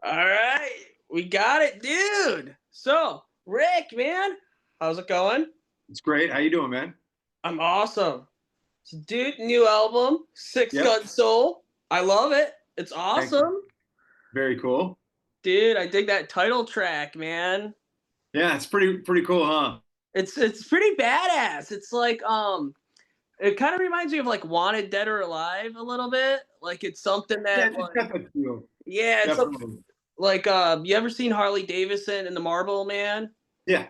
All right, we got it, dude. So, Rick, man, how's it going? It's great. How you doing, man? I'm awesome. So, dude, new album, Six Yep. Gun Soul. I love it. It's Thank you. awesome, Very cool. dude. I dig that title track, man. Yeah, it's pretty cool, huh? It's pretty badass. It's like it kind of reminds me of like Wanted Dead or Alive a little bit. Like it's something Yeah, that it's like got that feel. yeah, it's something Definitely. like you ever seen Harley Davidson and the Marlboro Man? Yeah.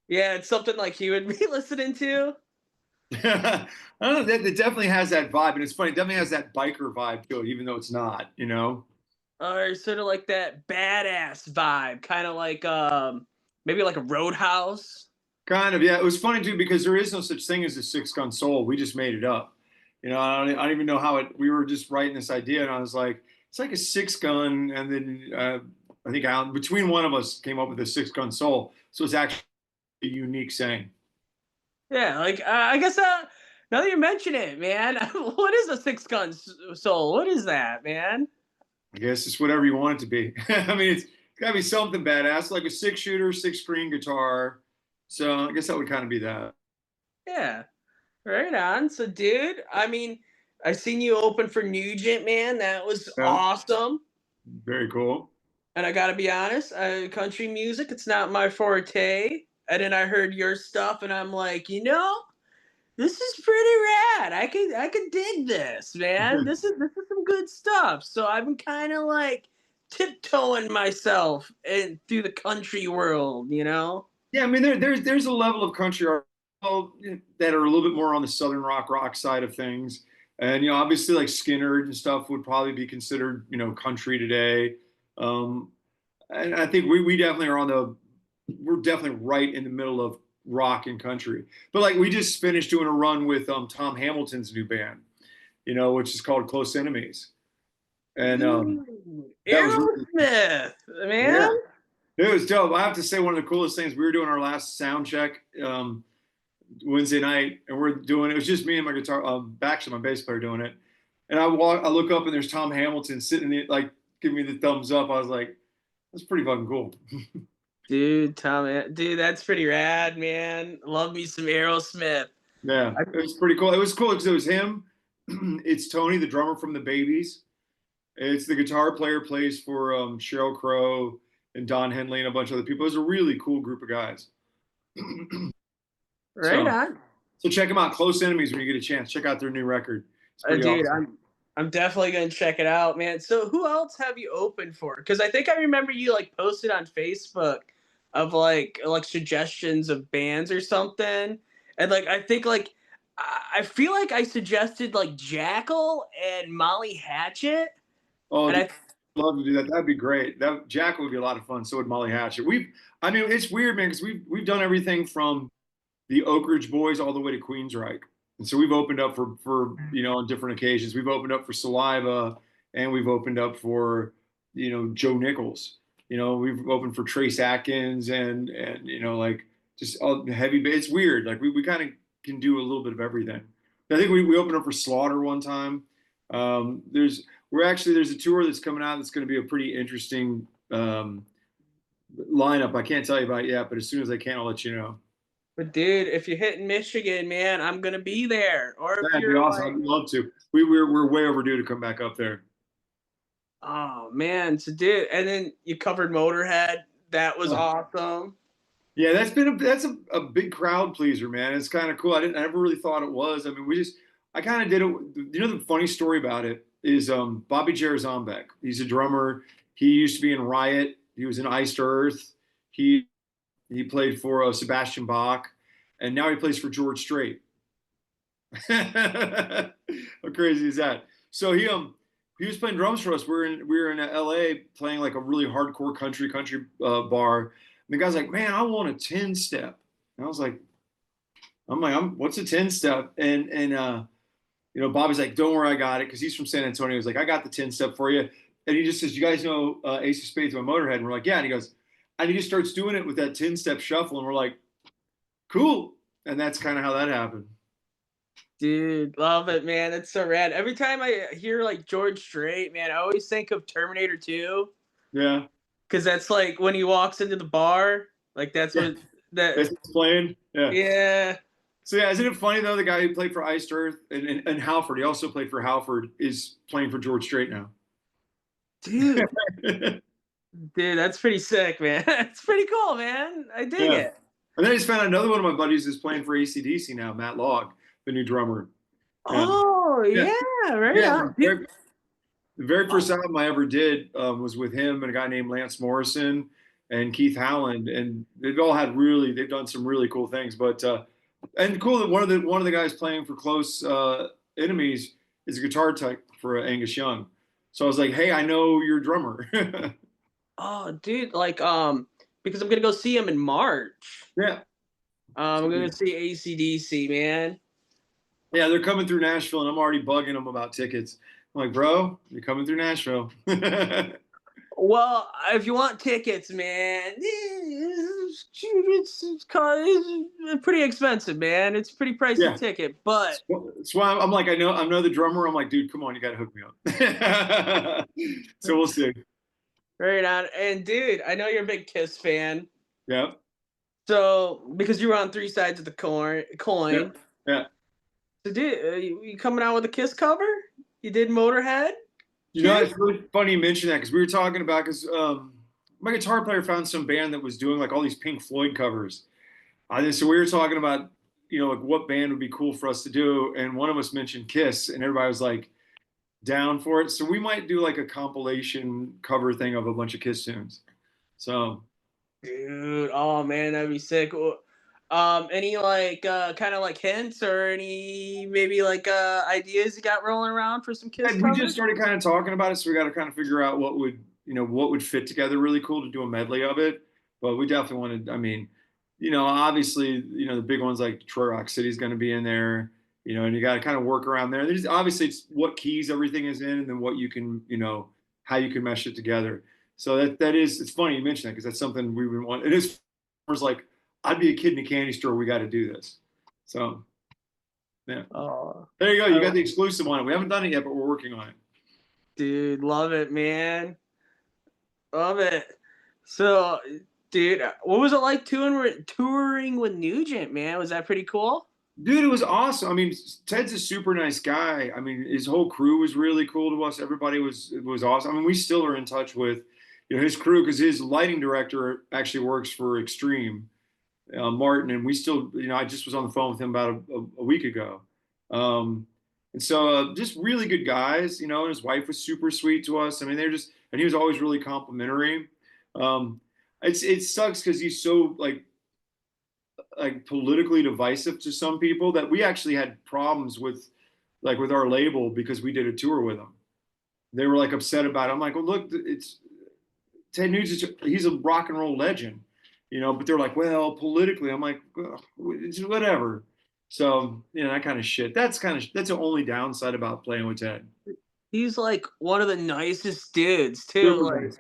Yeah, it's something like he would be listening to. I don't know. That it definitely has that vibe, and it's funny. It definitely has that biker vibe to it, even though it's not. Or sort of like that badass vibe, kind of like maybe like a Roadhouse. Kind of. Yeah. It was funny too because there is no such thing as a six gun soul. We just made it up. I don't even know how it. We were just writing this idea, and I was like, it's like a six gun, and then I think Alan, between one of us came up with a six gun soul. So it's actually a unique saying. Yeah, like I guess now that you mention it, man, what is a soul? What is that, man? I guess it's whatever you want it to be. I mean, it's got to be something badass, like a six shooter, six string guitar. So I guess that would kind of be that. Yeah, right on. So, dude, I mean, I seen you open for Nugent, man. That was Yeah, awesome. very cool. And I gotta be honest, country music, it's not my forte. And then I heard your stuff, and I'm like, this is pretty rad. I could dig this, man. This is some good stuff. So I've been kind of like tiptoeing myself in through the country world. Yeah, I mean, there's a level of country art that are a little bit more on the southern rock side of things, and obviously like Skinner and stuff would probably be considered country today. Um, and I think we definitely are we're definitely right in the middle of rock and country. But like we just finished doing a run with Tom Hamilton's new band, which is called Close Enemies, and Dude, that was really, Aerosmith, man. yeah, it was dope. I have to say one of the coolest things, we were doing our last sound check Wednesday night, and we're doing it was just me and my guitar, actually my bass player doing it, and I look up and there's Tom Hamilton sitting in like giving me the thumbs up. I was like, that's pretty fucking cool. Dude, that's pretty rad, man. Love me some Aerosmith. Yeah, I, it was pretty cool. It was cool because it was him. It's Tony, the drummer from the Babies. It's the guitar player plays for Sheryl Crow and Don Henley and a bunch of other people. It was a really cool group of guys. right so on. so check them out. Close Enemies when you get a chance. Check out their new record. It's pretty Dude, awesome. I'm definitely gonna check it out, man. So who else have you opened for? Because I think I remember you like posted on Facebook of like suggestions of bands or something, and like I think like I feel like I suggested like Jackal and Molly Hatchet, Oh, and dude, I I'd love to do that. That'd be great. That Jack would be a lot of fun. So would Molly Hatchet. I mean, it's weird, man, because we've done everything from the Oak Ridge Boys all the way to Queensryche. And so we've opened up for on different occasions. We've opened up for Saliva, and we've opened up for Joe Nichols. We've opened for Trace Atkins, and like just all heavy bass. It's weird. Like we kind of can do a little bit of everything. I think we opened up for Slaughter one time. There's a tour that's coming out that's going to be a pretty interesting lineup. I can't tell you about it yet, but as soon as I can, I'll let you know. but dude, if you're hitting Michigan, man, I'm gonna be there. Or if That'd be you're awesome. like, I'd love to. We're way overdue to come back up there. oh man, so dude, and then you covered Motorhead. That was Oh. awesome. Yeah, that's a big crowd pleaser, man. It's kind of cool. I never really thought it was. I mean, I kind of did it. The funny story about it is Bobby Jarzambek. He's a drummer. He used to be in Riot. He was in Iced Earth. He played for Sebastian Bach, and now he plays for George Strait. How crazy is that? So he was playing drums for us. We were in LA playing like a really hardcore country bar. And the guy's like, "Man, I want a 10 step." And I was like, what's a 10 step?" And Bobby's like, "Don't worry, I got it," because he's from San Antonio. He's like, "I got the 10 step for you." And he just says, "You guys know Ace of Spades by Motörhead?" And we're like, "Yeah." And he goes, and he just starts doing it with that 10 step shuffle, and we're like, "Cool." And that's kind of how that happened. Dude, love it, man. It's so rad. Every time I hear like George Strait, man, I always think of Terminator 2. Yeah. because that's like when he walks into the bar, like that's Yeah, what that. that's what's playing. Yeah. Yeah, So yeah, isn't it funny though? The guy who played for Iced Earth and Halford, he also played for Halford, is playing for George Strait now. dude, dude, that's pretty sick, man. It's pretty cool, man. I dig Yeah. it. And then I just found out another one of my buddies is playing for AC/DC now, Matt Logg, the new drummer. Yeah. Oh Yeah. yeah, right Yeah. on, dude. The very Oh, first album I ever did was with him and a guy named Lance Morrison and Keith Howland, and they've done some really cool things. But and cool that one of the guys playing for Close Enemies is a guitar tech for Angus Young. So I was like, hey, I know you're a drummer. oh, dude, like because I'm gonna go see him in March. Yeah. I'm gonna see ACDC, man. Yeah, they're coming through Nashville, and I'm already bugging them about tickets. I'm like, bro, you're coming through Nashville. Well, if you want tickets, man, it's pretty expensive, man. It's a pretty pricey Yeah. ticket, but That's why I'm like, I know the drummer. I'm like, dude, come on, you got to hook me up. So we'll see. right on. And dude, I know you're a big Kiss fan. Yeah. So because you were on three sides of the Yeah. coin. Yeah. So dude, you coming out with a Kiss cover? You did Motorhead, You know, Kiss? it's really funny you mention that because we were talking about because my guitar player found some band that was doing like all these Pink Floyd covers. So we were talking about, like what band would be cool for us to do, and one of us mentioned Kiss, and everybody was like down for it. So we might do like a compilation cover thing of a bunch of Kiss tunes. So Dude, oh man, that'd be sick. Any like kind of like hints or any maybe like ideas you got rolling around for some Kiss and we just covers? started kind of talking about it, so we got to kind of figure out what would fit together really cool to do a medley of it. But we definitely wanted, I mean, obviously, the big ones like Detroit Rock City is going to be in there, and you got to kind of work around there. There's obviously it's what keys everything is in, and then what you can, how you can mesh it together. So it's funny you mentioned that because that's something we've been wanting. It is like I'd be a kid in a candy store. We got to do this. So yeah, Oh, there you go. You got oh, the exclusive on it. We haven't done it yet, but we're working on it. dude, love it, man. Love it. So, dude, what was it like touring with Nugent, man? Was that pretty cool? Dude, it was awesome. I mean, Ted's a super nice guy. I mean, his whole crew was really cool to us. Everybody was awesome. I mean, we still are in touch with, his crew because his lighting director actually works for Extreme, Martin, and we still, I just was on the phone with him about a week ago. And so just really good guys, and his wife was super sweet to us. I mean, and he was always really complimentary. Um, it sucks because he's so like politically divisive to some people that we actually had problems with like with our label because we did a tour with him. They were like upset about it. I'm like, well, look, it's Ted Nugent. He's a rock and roll legend, but they're like, well, politically, I'm like, it's whatever. So, that kind of shit. That's the only downside about playing with Ted. He's like one of the nicest dudes too. Super Like nice.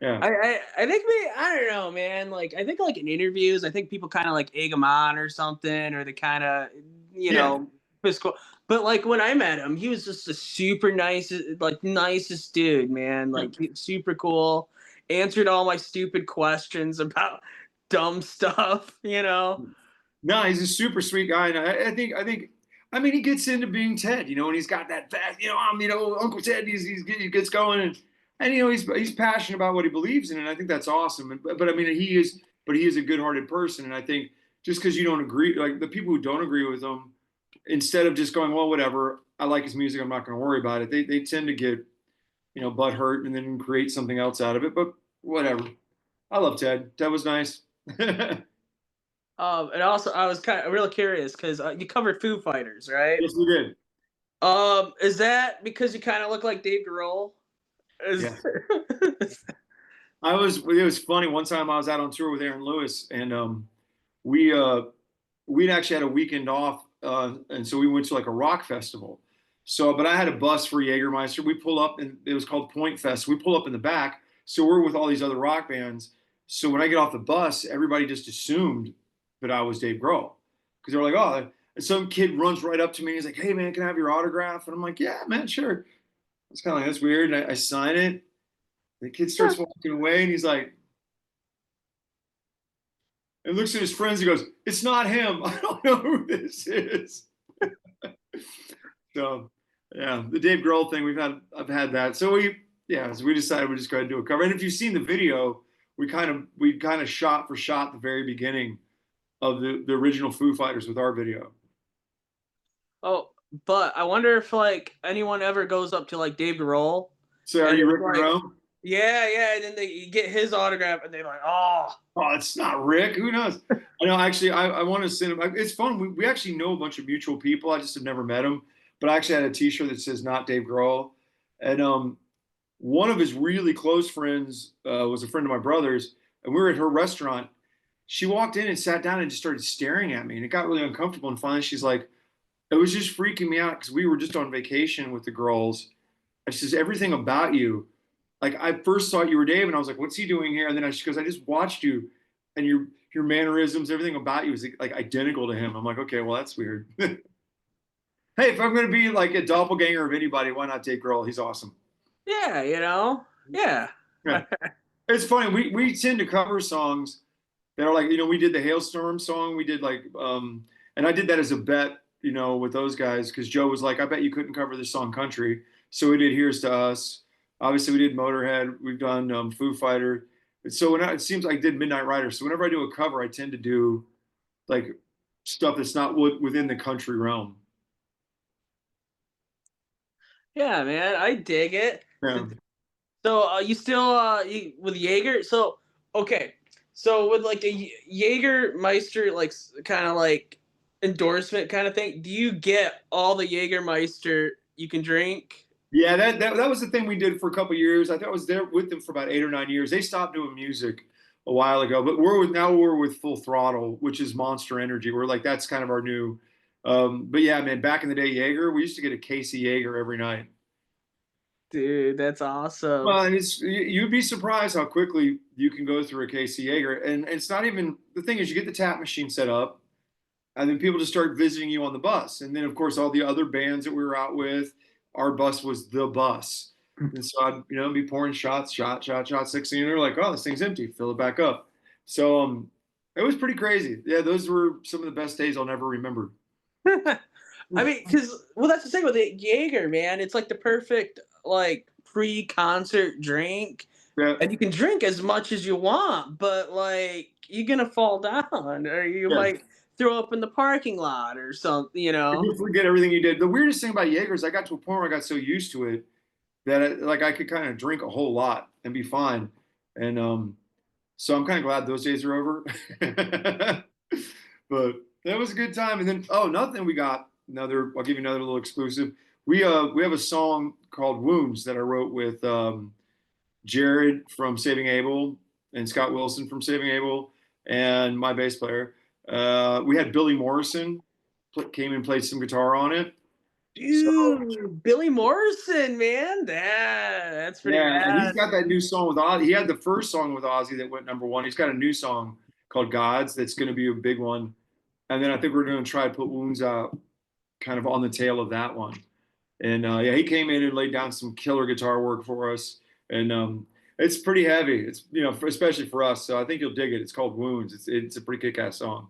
Yeah. I think maybe I don't know, man. Like I think like in interviews, I think people kind of like egg him on or something, or they kind of Yeah. fiscal. But like when I met him, he was just a super nice, like nicest dude, man. Yeah. Like super cool. Answered all my stupid questions about dumb stuff. No, he's a super sweet guy, and I mean, he gets into being Ted, and he's got that fast, I'm, Uncle Ted. He gets going, and he's passionate about what he believes in, and I think that's awesome. But I mean, he is a good-hearted person, and I think just because you don't agree, like the people who don't agree with him, instead of just going, well, whatever, I like his music, I'm not going to worry about it. They tend to get, butt hurt and then create something else out of it. But whatever. I love Ted. Ted was nice. And also I was kind of really curious because you covered Foo Fighters, right? Yes, we did. Is that because you kind of look like Dave Grohl? Is Yeah. It was funny. One time I was out on tour with Aaron Lewis, and we we'd actually had a weekend off, and so we went to like a rock festival. So, but I had a bus for Jägermeister. We pull up, and it was called Point Fest. We pull up in the back, so we're with all these other rock bands. So when I get off the bus, everybody just assumed that I was Dave Grohl because they were like, "Oh." And some kid runs right up to me. He's like, "Hey man, can I have your autograph?" And I'm like, "Yeah, man, sure." It's kind of like that's weird. And I sign it, The kid starts walking away, and he's like, and looks at his friends. He goes, "It's not him. I don't know who this is." So, yeah, the Dave Grohl thing, I've had that. So so we decided we just go ahead and do a cover. And if you've seen the video, we kind of shot for shot the very beginning of the original Foo Fighters with our video. Oh, but I wonder if like anyone ever goes up to like Dave Grohl So, are and you it's Rick like, Monroe? yeah, yeah, and then they get his autograph and they're like, oh, Oh, it's not Rick. Who knows? I know. Actually, I want to send him. It's fun. We actually know a bunch of mutual people. I just have never met him. But I actually had a T-shirt that says "Not Dave Grohl," and one of his really close friends was a friend of my brother's, and we were at her restaurant. She walked in and sat down and just started staring at me, and it got really uncomfortable. And finally, she's like, "It was just freaking me out because we were just on vacation with the girls." And she says, "Everything about you, like I first thought you were Dave, and I was like, what's he doing here?" And then she goes, "I just watched you, and your mannerisms, everything about you is like identical to him." I'm like, okay, well that's weird. Hey, if I'm gonna be like a doppelganger of anybody, why not Dave Grohl? He's awesome. yeah, yeah. Yeah, it's funny. We tend to cover songs that are like, we did the Hailstorm song. We did like, and I did that as a bet, with those guys because Joe was like, I bet you couldn't cover this song country. So we did Here's to Us. Obviously, we did Motörhead. We've done Foo Fighter. So it seems like I did Midnight Rider. So whenever I do a cover, I tend to do like stuff that's not within the country realm. Yeah, man, I dig it. Yeah. So you still with Jaeger? So okay, so with like a Jägermeister like kind of like endorsement kind of thing, do you get all the Jägermeister you can drink? Yeah, that was the thing we did for a couple of years. I was there with them for about 8 or 9 years. They stopped doing music a while ago, but we're with Full Throttle, which is Monster Energy. We're like that's kind of our new. But yeah, man, back in the day, Jaeger, we used to get a case of Jaeger every night. Dude, that's awesome. Well, and you'd be surprised how quickly you can go through a case of Jaeger, and it's not even the thing is you get the tap machine set up, and then people just start visiting you on the bus. And then, of course, all the other bands that we were out with, our bus was the bus. And so I'd, be pouring shots, shot, 16. And they're like, oh, this thing's empty. Fill it back up. So it was pretty crazy. Yeah, those were some of the best days I'll never remember. I mean, because well, that's the thing with the Jaeger, man. It's like the perfect like pre-concert drink, Yeah, and you can drink as much as you want, but like you're gonna fall down, or you yeah. might throw up in the parking lot or something. You forget everything you did. The weirdest thing about Jaeger is I got to a point where I got so used to it that like I could kind of drink a whole lot and be fine. And so I'm kind of glad those days are over. But that was a good time. And then another thing we got I'll give you another little exclusive. We have a song called Wounds that I wrote with Jared from Saving Abel and Scott Wilson from Saving Abel and my bass player. We had Billy Morrison came and played some guitar on it. So Dude, Billy Morrison, man, that's pretty yeah, and he's rad. got that new song with Ozzy. He had the first song with Ozzy that went number one. He's got a new song called Gods that's going to be a big one. And then I think we're going to try to put Wounds out kind of on the tail of that one. And yeah, he came in and laid down some killer guitar work for us. And it's pretty heavy. It's especially for us. So I think you'll dig it. It's called Wounds. It's a pretty kick-ass song.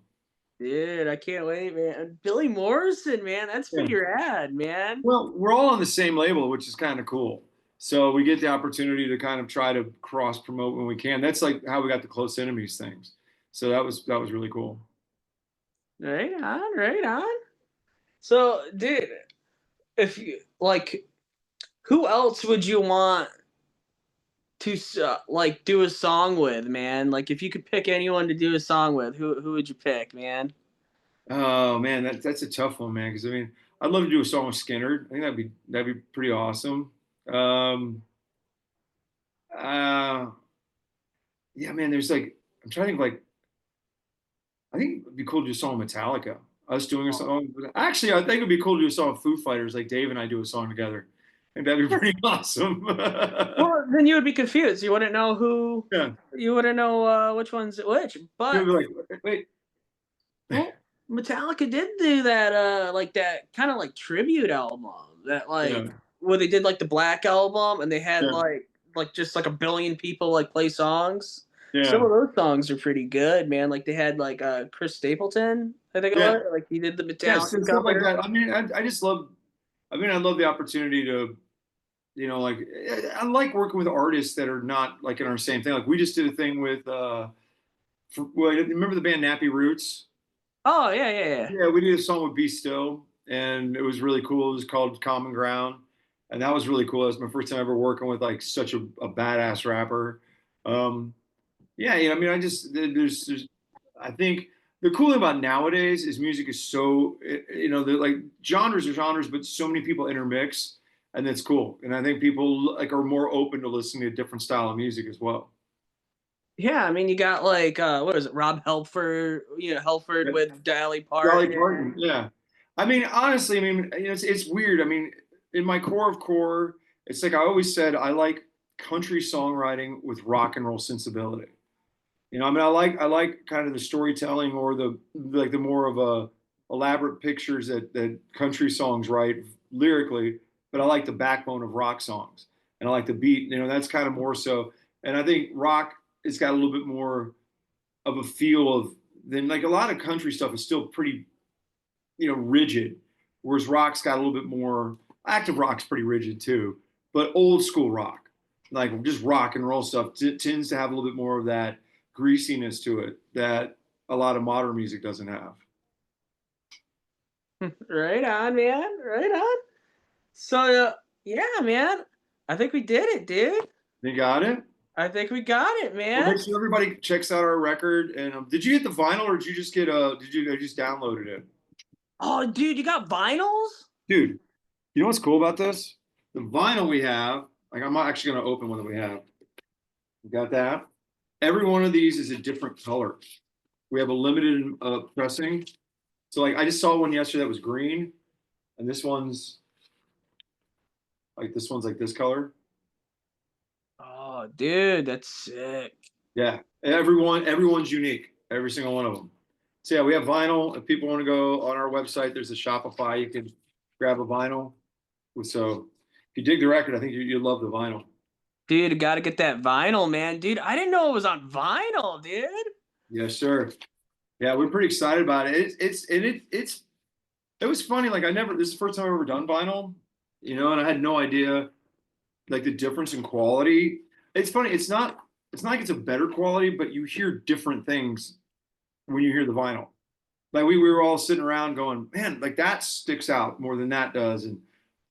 Dude, I can't wait, man. Billy Morrison, man, that's Yeah. pretty rad, man. Well, we're all on the same label, which is kind of cool. So we get the opportunity to kind of try to cross promote when we can. That's like how we got the Close Enemies things. So that was really cool. Right on, right on. So, dude, if you like, who else would you want to like do a song with, man? Like, if you could pick anyone to do a song with, who would you pick, man? Oh man, that's a tough one, man. Because I mean, I'd love to do a song with Skinner. I think that'd be pretty awesome. Um, uh, yeah, man. There's like I'm trying to think like I think it'd be cool to do a song with Metallica. Us doing a song. Actually, I think it'd be cool to do a song with Foo Fighters. Like Dave and I do a song together. I think that'd be pretty awesome. Well, then you would be confused. You wouldn't know who. Yeah. You wouldn't know which one's which. You'll But be like, wait. well, Metallica did do that like that kind of like tribute album that Yeah. like where they did like the Black album and they had Yeah. like like just like a billion people like play songs. Some Yeah. of those songs are pretty good, man. Like they had like Chris Stapleton, I think it Yeah. was. Like he did the Yeah. Metallica Stuff like cover. that. I mean, I just love, I mean, I love the opportunity to, like, I like working with artists that are not like in our same thing. Like we just did a thing with, well, remember the band Nappy Roots? Oh yeah, yeah, yeah. Yeah, we did a song with Be Still, and it was really cool. It was called Common Ground, and that was really cool. It was my first time ever working with like such a badass rapper. Um, yeah, I mean, I just there's I think the cool thing about nowadays is music is so like genres are genres, but so many people intermix, and that's cool. And I think people like are more open to listening to a different style of music as well. Yeah, I mean, you got like what is it, Rob Helford? You know, Helford Yeah. with Dolly Dolly Parton. Parton, yeah. I mean, honestly, I mean, it's weird. I mean, in my core of core, it's like I always said, I like country songwriting with rock and roll sensibility. I mean, I like kind of the storytelling or the more of a elaborate pictures that country songs write lyrically, but I like the backbone of rock songs, and I like the beat. That's kind of more so. And I think rock has got a little bit more of a feel of than like a lot of country stuff is still pretty rigid, whereas rock's got a little bit more. Active rock's pretty rigid too, but old school rock, like just rock and roll stuff, tends to have a little bit more of that greasiness to it that a lot of modern music doesn't have. Right on, man. Right on. So yeah, man. I think we did it, dude. You got it. I think we got it, Well, man. make sure everybody checks out our record. And did you get the vinyl, or did you just get Did you just downloaded it, Oh, dude, you got vinyls? dude? You know what's cool about this? The vinyl we have. Like, I'm not actually going to open one that we have. You got that? Every one of these is a different color. We have a limited pressing. So like I just saw one yesterday that was green, and this one's like this color. Oh, dude, that's sick. Yeah, everyone's unique. Every single one of them. So yeah, we have vinyl. If people want to go on our website, there's a Shopify. You can grab a vinyl. So if you dig the record, I think you'd love the vinyl. Dude, gotta get that vinyl, man. Dude, I didn't know it was on vinyl, dude. Yes, sir. Yeah, we're pretty excited about it. It was funny. Like this is the first time I've ever done vinyl, and I had no idea like the difference in quality. It's funny. It's not like it's a better quality, but you hear different things when you hear the vinyl. Like we were all sitting around going, man, like that sticks out more than that does, and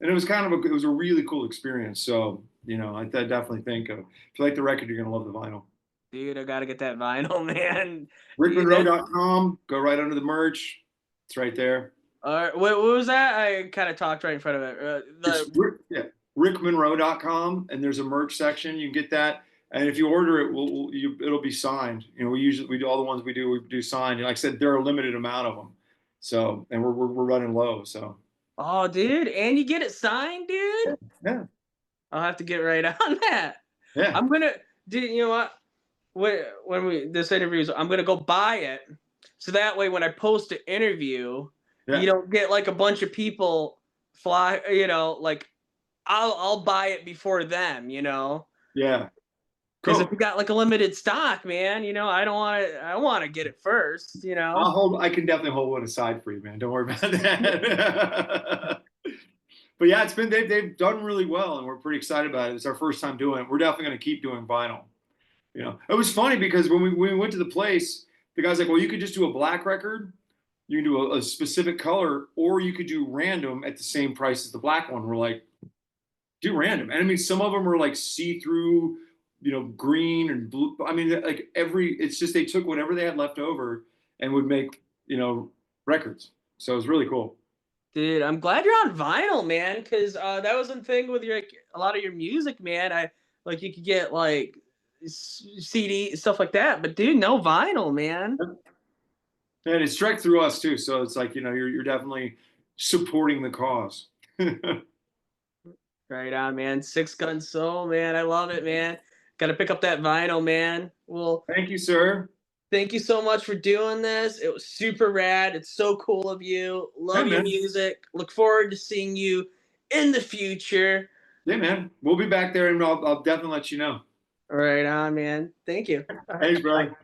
it was it was a really cool experience. So I definitely think if you like the record, you're gonna love the vinyl. Dude, I gotta get that vinyl, man. Dude, that RickMonroe.com. Go right under the merch. It's right there. what was that? I kind of talked right in front of it. It's yeah, RickMonroe.com, and there's a merch section. You can get that, and if you order it, it'll be signed. We do all the ones we do signed. And like I said, there are a limited amount of them, so and we're running low. So Oh, dude, and you get it signed, dude. yeah, I'll have to get right on that. yeah, I'm gonna, dude. You know what? When we this interviews, I'm gonna go buy it, so that way when I post an interview, you yeah, don't get like a bunch of people fly. Like I'll buy it before them. yeah. Because if Cool. we got like a limited stock, man, I don't want to. I want to get it first. I can definitely hold one aside for you, man. Don't worry about that. But yeah, they've done really well, and we're pretty excited about it. It's our first time doing it. We're definitely going to keep doing vinyl. It was funny because when we went to the place, the guy's like, "Well, you could just do a black record, you can do a specific color, or you could do random at the same price as the black one." We're like, "Do random," and I mean, some of them are like see-through, green and blue. I mean, like it's just they took whatever they had left over and would make records. So it was really cool. Dude, I'm glad you're on vinyl, man. Because that was the thing with your a lot of your music, man. I like you could get like CD stuff like that, but dude, no vinyl, man. And it's direct through us too, so it's like you're definitely supporting the cause. Right on, man. Six Gun Soul, man. I love it, man. Got to pick up that vinyl, man. Well, Thank you, sir. thank you so much for doing this. It was super rad. It's so cool of you. Hey, Love your man. music. Look forward to seeing you in the future. Yeah, man. We'll be back there, and I'll definitely let you know. Right on, man. Thank you. All right. Thanks, Bye. brother.